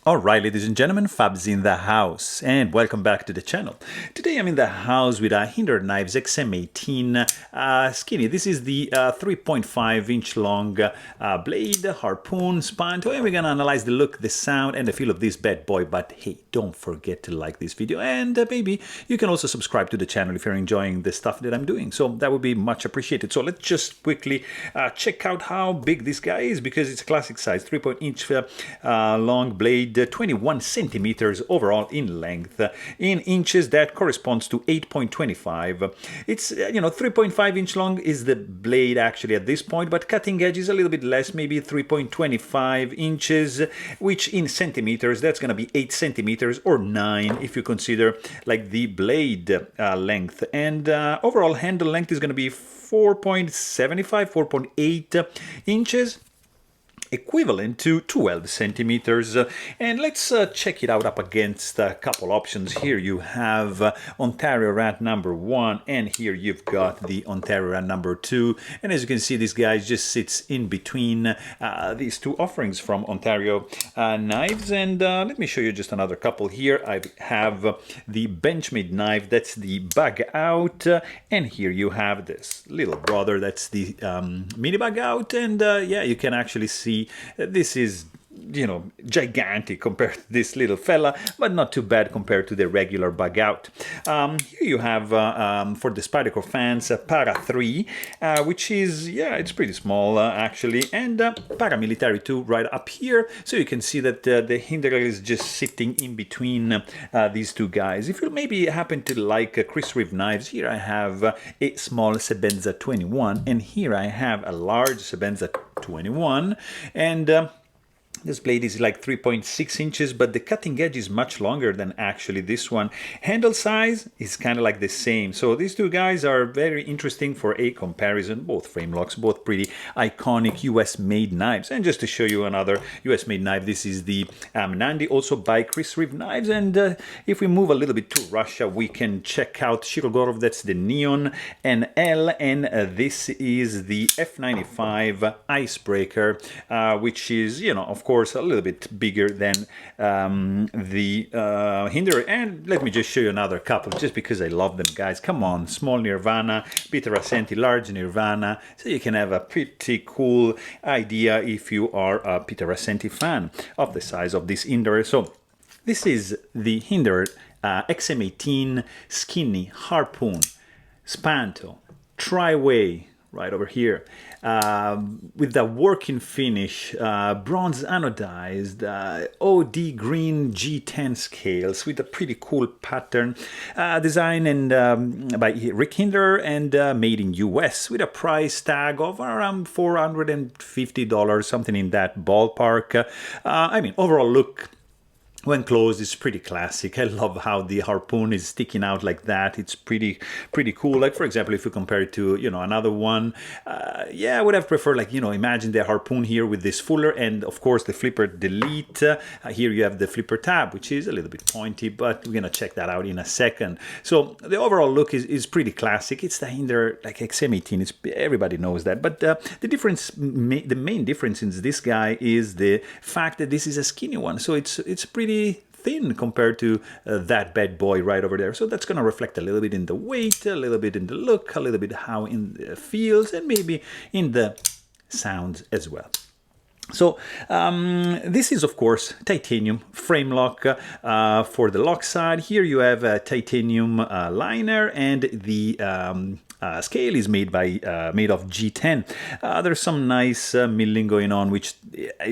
Alright, ladies and gentlemen, Fab's in the house, and welcome back to the channel. Today I'm in the house with a Hinderer Knives XM-18 Skinny. This is the 3.5 inch long blade, harpoon, spanto, and we're gonna analyze the look, the sound, and the feel of this bad boy. But hey, don't forget to like this video, and maybe you can also subscribe to the channel if you're enjoying the stuff that I'm doing. So that would be much appreciated. So let's just quickly check out how big this guy is, because it's a classic size, 3.5 inch long blade, 21 centimeters overall in length. In inches, that corresponds to 8.25. It's 3.5 inch long is the blade actually at this point, but cutting edge is a little bit less, maybe 3.25 inches, which in centimeters, that's going to be 8 centimeters or 9 if you consider like the blade length. And overall handle length is going to be 4.75, 4.8 inches, equivalent to 12 centimeters. And let's check it out up against a couple options. Here you have Ontario Rat number 1, and here you've got the Ontario Rat number 2. And as you can see, this guy just sits in between these two offerings from Ontario Knives. And let me show you just another couple here. I have the Benchmade knife, that's the bug out, and here you have this little brother, that's the mini bug out. And yeah, you can actually see this is gigantic compared to this little fella, but not too bad compared to the regular bug out. Here you have for the Spyderco fans Para 3, which is, yeah, it's pretty small actually, and Paramilitary 2 right up here. So you can see that the Hinderer is just sitting in between these two guys. If you maybe happen to like Chris Reeve knives, here I have a small Sebenza 21, and here I have a large Sebenza 21, and this blade is like 3.6 inches, but the cutting edge is much longer than actually this one. Handle size is kind of like the same. So these two guys are very interesting for a comparison. Both frame locks, both pretty iconic US-made knives. And just to show you another US-made knife, this is the Nandi, also by Chris Reeve Knives. And if we move a little bit to Russia, we can check out Shirogorov, that's the Neon NL, and this is the F95 Icebreaker, which is, of course, a little bit bigger than the Hinderer. And let me just show you another couple, just because I love them, guys. Come on, small Nirvana, Peter Ascenti, large Nirvana, so you can have a pretty cool idea if you are a Peter Ascenti fan of the size of this Hinderer. So this is the Hinderer XM-18 Skinny Harpoon Spanto Tri-Way, right over here, with the working finish, bronze anodized, OD green G10 scales with a pretty cool pattern, design and by Rick Hinderer, and made in US, with a price tag of around $450, something in that ballpark. I mean, overall look, when closed, it's pretty classic. I love how the harpoon is sticking out like that. It's pretty cool. Like, for example, if you compare it to, another one, yeah, I would have preferred, like, imagine the harpoon here with this fuller, and of course the flipper delete. Here you have the flipper tab, which is a little bit pointy, but we're gonna check that out in a second. So the overall look is pretty classic. It's the Hinderer, like XM-18. Everybody knows that. But the main difference in this guy is the fact that this is a skinny one. So it's pretty thin compared to that bad boy right over there. So that's going to reflect a little bit in the weight, a little bit in the look, a little bit how it feels, and maybe in the sounds as well. So this is, of course, titanium frame lock for the lock side. Here you have a titanium liner, and the scale is made of G10. There's some nice milling going on, which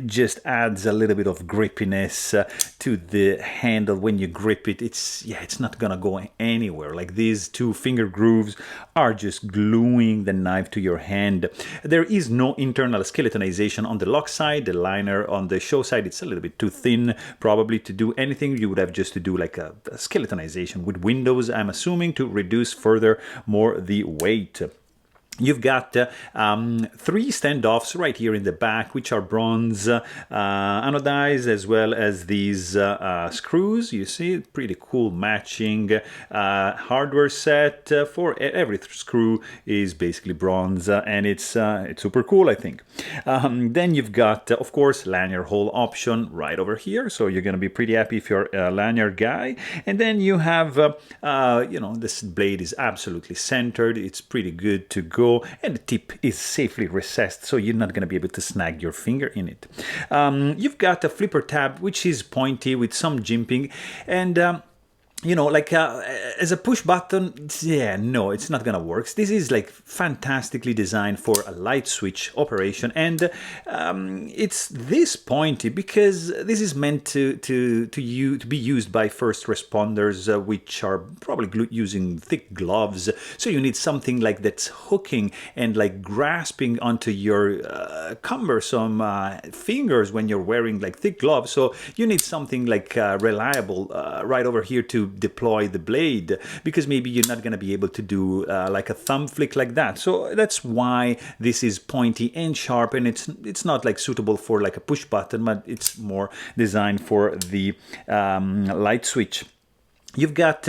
just adds a little bit of grippiness to the handle. When you grip it, it's not gonna go anywhere. Like, these two finger grooves are just gluing the knife to your hand. There is no internal skeletonization on the lock side. The liner on the show side, it's a little bit too thin probably to do anything. You would have just to do like a skeletonization with windows, I'm assuming, to reduce further more the weight. You've got 3 standoffs right here in the back, which are bronze anodized, as well as these screws. You see, pretty cool matching hardware set. For every screw is basically bronze, and it's super cool, I think. Then you've got, of course, lanyard hole option right over here, so you're going to be pretty happy if you're a lanyard guy. And then you have, this blade is absolutely centered. It's pretty good to go. And the tip is safely recessed, so you're not going to be able to snag your finger in it. You've got a flipper tab, which is pointy with some jimping, and as a push button, yeah, no, it's not gonna work. This is like fantastically designed for a light switch operation, and it's this pointy because this is meant to be used by first responders, which are probably using thick gloves. So you need something like that's hooking and like grasping onto your cumbersome fingers when you're wearing like thick gloves. So you need something like reliable right over here to deploy the blade, because maybe you're not going to be able to do like a thumb flick like that. So that's why this is pointy and sharp, and it's not like suitable for like a push button, but it's more designed for the light switch. You've got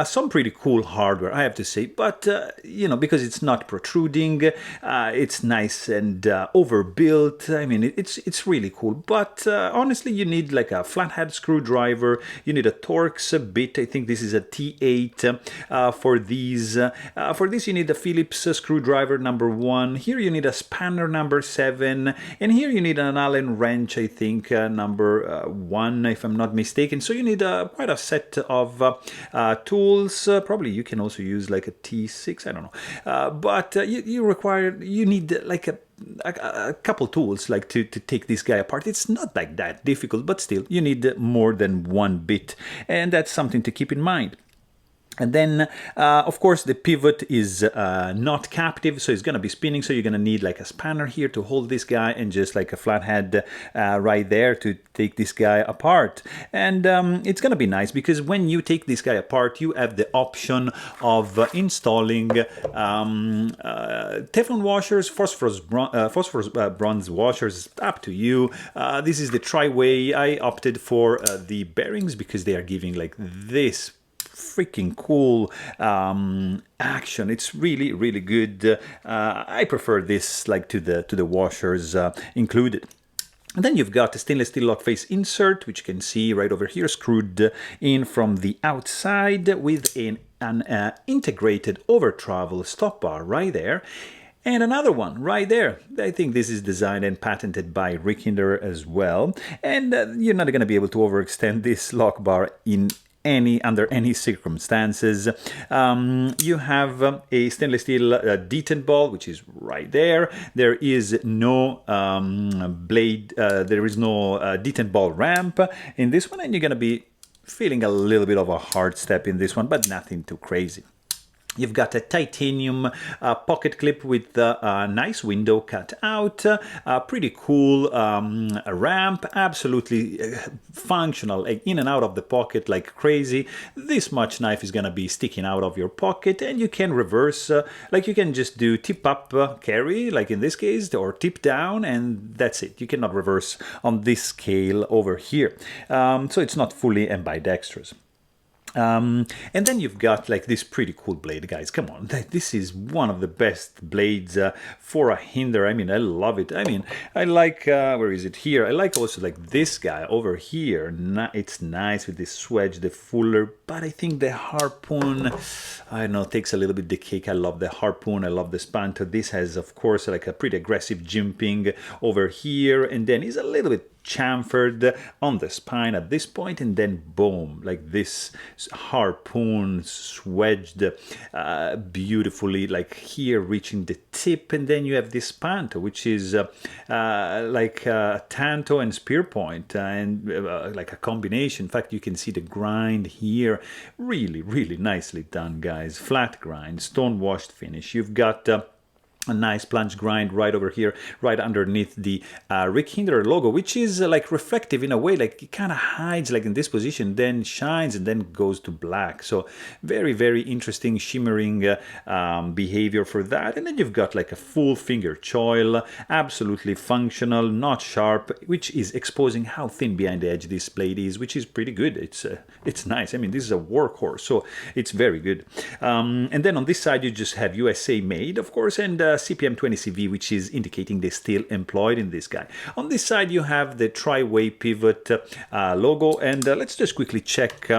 some pretty cool hardware, I have to say, but because it's not protruding, it's nice and overbuilt. I mean, it's really cool. But honestly, you need like a flathead screwdriver. You need a Torx bit. I think this is a T8 for these. For this, you need a Phillips screwdriver number 1. Here you need a spanner number 7, and here you need an Allen wrench. I think number 1, if I'm not mistaken. So you need quite a set of tools. Probably you can also use like a T6, I don't know, but you need like a couple tools like to take this guy apart. It's not like that difficult, but still you need more than one bit, and that's something to keep in mind. And then, of course, the pivot is not captive, so it's going to be spinning, so you're going to need like a spanner here to hold this guy, and just like a flathead right there to take this guy apart. And it's going to be nice, because when you take this guy apart, you have the option of installing Teflon washers, phosphorus bronze washers, up to you. This is the tri-way. I opted for the bearings because they are giving like this freaking cool action. It's really, really good. I prefer this like to the washers included. And then you've got a stainless steel lock face insert, which you can see right over here, screwed in from the outside with an integrated over travel stop bar right there. And another one right there. I think this is designed and patented by Rick Hinderer as well. And you're not going to be able to overextend this lock bar under any circumstances. You have a stainless steel detent ball, which is right there. There is no blade, there is no detent ball ramp in this one, and you're going to be feeling a little bit of a hard step in this one, but nothing too crazy. You've got a titanium pocket clip with a nice window cut out, pretty cool ramp, absolutely functional, like in and out of the pocket like crazy. This much knife is going to be sticking out of your pocket, and you can reverse, like you can just do tip up carry, like in this case, or tip down, and that's it. You cannot reverse on this scale over here. So it's not fully ambidextrous. And then you've got like this pretty cool blade, guys. Come on, this is one of the best blades for a Hinderer. I mean, I love it. I mean, I like, where is it here? I like also like this guy over here. It's nice with this swedge, the fuller, but I think the harpoon, I don't know, takes a little bit the cake. I love the harpoon. I love the spanto. This has, of course, like a pretty aggressive jimping over here, and then is a little bit chamfered on the spine at this point, and then boom, like this harpoon swedged beautifully, like here reaching the tip, and then you have this spanto, which is like tanto and spear point, and like a combination. In fact, you can see the grind here, really, really nicely done, guys. Flat grind, stone washed finish. You've got a nice plunge grind right over here, right underneath the Rick Hinderer logo, which is like reflective in a way, like it kind of hides like in this position, then shines and then goes to black. So very, very interesting shimmering behavior for that. And then you've got like a full finger choil, absolutely functional, not sharp, which is exposing how thin behind the edge this blade is, which is pretty good. It's nice. I mean, this is a workhorse, so it's very good. And then on this side, you just have USA made, of course, and CPM 20CV, which is indicating they're still employed in this guy. On this side, you have the tri-way pivot logo, and let's just quickly check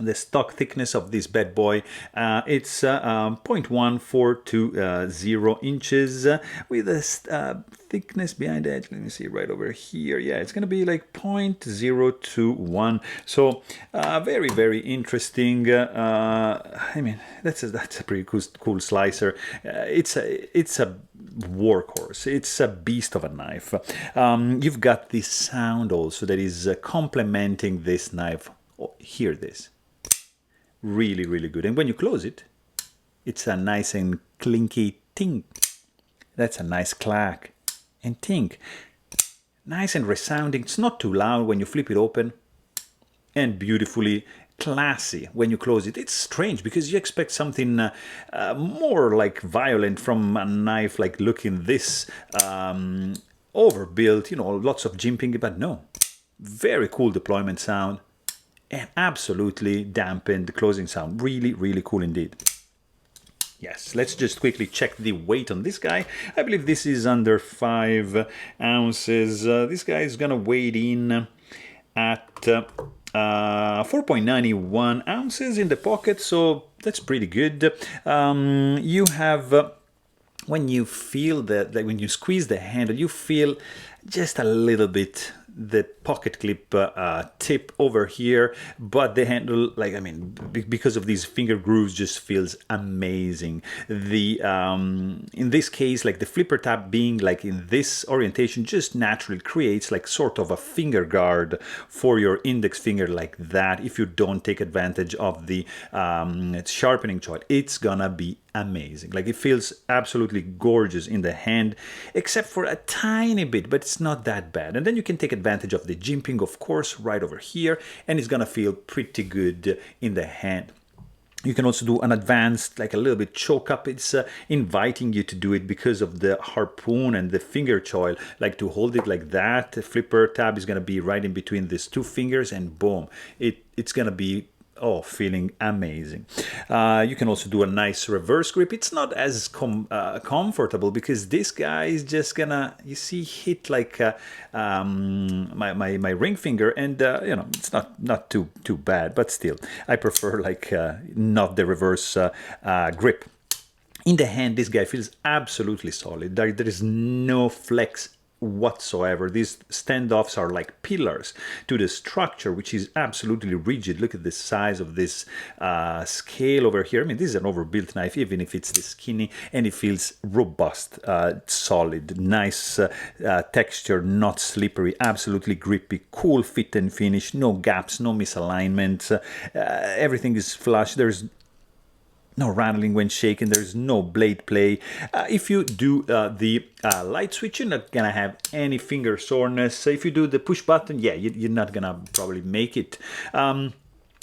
the stock thickness of this bad boy. It's 0.1420 inches with a thickness behind the edge. Let me see right over here. Yeah, it's going to be like 0.021. So very, very interesting. I mean, that's a pretty cool slicer. It's a workhorse. It's a beast of a knife. You've got this sound also that is complementing this knife. Oh, hear this. Really, really good. And when you close it, it's a nice and clinky ting. That's a nice clack and ting. Nice and resounding. It's not too loud when you flip it open, and beautifully classy when you close it. It's strange because you expect something more like violent from a knife like looking this overbuilt, you know, lots of jimping, but no. Very cool deployment sound. And absolutely dampened closing sound. Really, really cool indeed. Yes, let's just quickly check the weight on this guy. I believe this is under 5 ounces. This guy is gonna weigh in at 4.91 ounces in the pocket, so that's pretty good. You have when you feel that when you squeeze the handle, you feel just a little bit the pocket clip tip over here, but the handle, like, I mean, because of these finger grooves, just feels amazing. The in this case, like the flipper tab being like in this orientation, just naturally creates like sort of a finger guard for your index finger like that. If you don't take advantage of the sharpening choil, it's gonna be amazing. Like, it feels absolutely gorgeous in the hand, except for a tiny bit, but it's not that bad. And then you can take advantage of the jimping, of course, right over here, and it's gonna feel pretty good in the hand. You can also do an advanced, like a little bit choke up. It's inviting you to do it because of the harpoon and the finger choil, like to hold it like that. The flipper tab is gonna be right in between these two fingers, and boom, it's gonna be feeling amazing. You can also do a nice reverse grip. It's not as comfortable because this guy is just gonna, you see, hit like my ring finger, and you know, it's not too bad, but still, I prefer like not the reverse grip. In the hand, this guy feels absolutely solid. There is no flex whatsoever. These standoffs are like pillars to the structure, which is absolutely rigid. Look at the size of this scale over here. I mean, this is an overbuilt knife, even if it's the skinny, and it feels robust, solid, nice texture, not slippery, absolutely grippy, cool fit and finish, no gaps, no misalignments, everything is flush. There's no rattling when shaken, there's no blade play. If you do the light switch, you're not gonna have any finger soreness. If you do the push button, yeah, you're not gonna probably make it.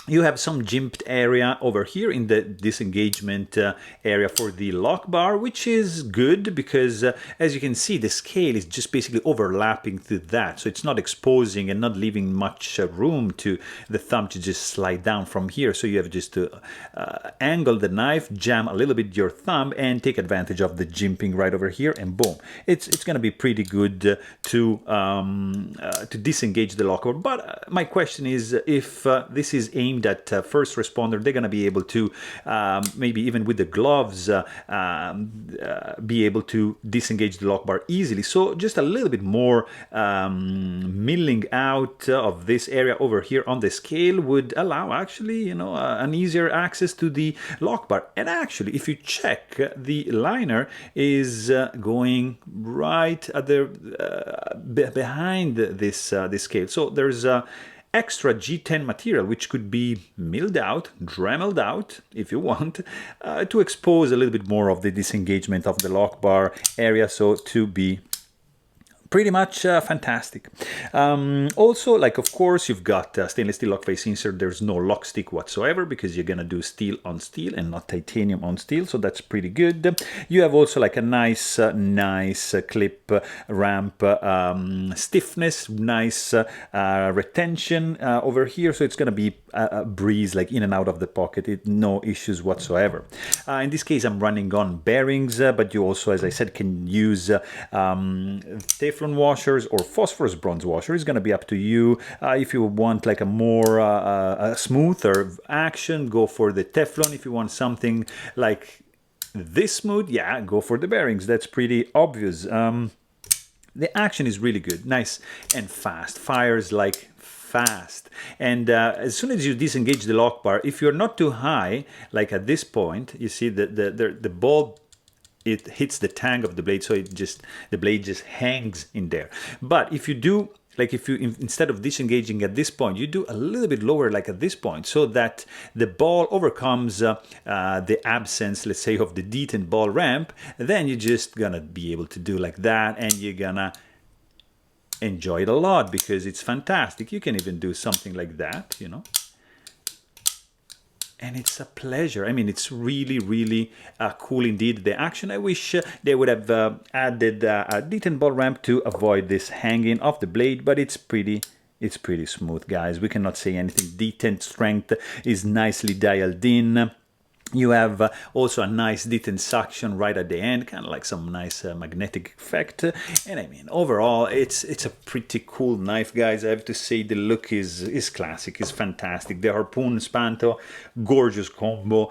You have some jimped area over here in the disengagement area for the lock bar, which is good because as you can see, the scale is just basically overlapping to that. So it's not exposing and not leaving much room to the thumb to just slide down from here. So you have just to angle the knife, jam a little bit your thumb, and take advantage of the jimping right over here, and boom. It's going to be pretty good to disengage the lock bar. But my question is, if this is aimed at first responder, they're going to be able to maybe even with the gloves be able to disengage the lock bar easily. So just a little bit more milling out of this area over here on the scale would allow actually, you know, an easier access to the lock bar. And actually, if you check, the liner is going right at the behind this this scale. So there's extra G10 material, which could be milled out, dremeled out, if you want, to expose a little bit more of the disengagement of the lock bar area, so to be pretty much fantastic. Also, like, of course, you've got stainless steel lock face insert. There's no lock stick whatsoever because you're gonna do steel on steel and not titanium on steel, so that's pretty good. You have also like a nice clip ramp stiffness, nice retention over here, so it's gonna be a breeze like in and out of the pocket, no issues whatsoever. In this case, I'm running on bearings, but you also, as I said, can use Teflon washers or phosphorus bronze washer. Is going to be up to you. If you want like a more smoother action, go for the Teflon. If you want something like this smooth, yeah, go for the bearings. That's pretty obvious. The action is really good, nice and fast, fires like fast. And as soon as you disengage the lock bar, if you're not too high, like at this point, you see the ball, it hits the tang of the blade, so the blade just hangs in there. But if you do, like if you, instead of disengaging at this point, you do a little bit lower, like at this point, so that the ball overcomes the absence, let's say, of the detent ball ramp, then you're just gonna be able to do like that, and you're gonna enjoy it a lot because it's fantastic. You can even do something like that, you know. And it's a pleasure. I mean, it's really, really cool indeed. The action, I wish they would have added a detent ball ramp to avoid this hanging of the blade, but it's pretty smooth, guys. We cannot say anything. Detent strength is nicely dialed in. You have also a nice detent suction right at the end, kind of like some nice magnetic effect. And I mean, overall, it's a pretty cool knife, guys. I have to say the look is classic, is fantastic. The harpoon spanto, gorgeous combo.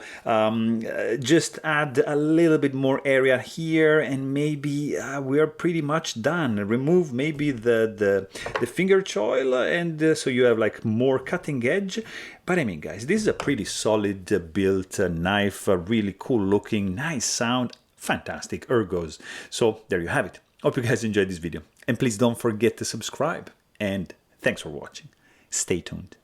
Just add a little bit more area here, and maybe we're pretty much done. Remove maybe the finger choil, and so you have like more cutting edge. But I mean, guys, this is a pretty solid built knife, really cool looking, nice sound, fantastic ergos. So there you have it. Hope you guys enjoyed this video. And please don't forget to subscribe. And thanks for watching. Stay tuned.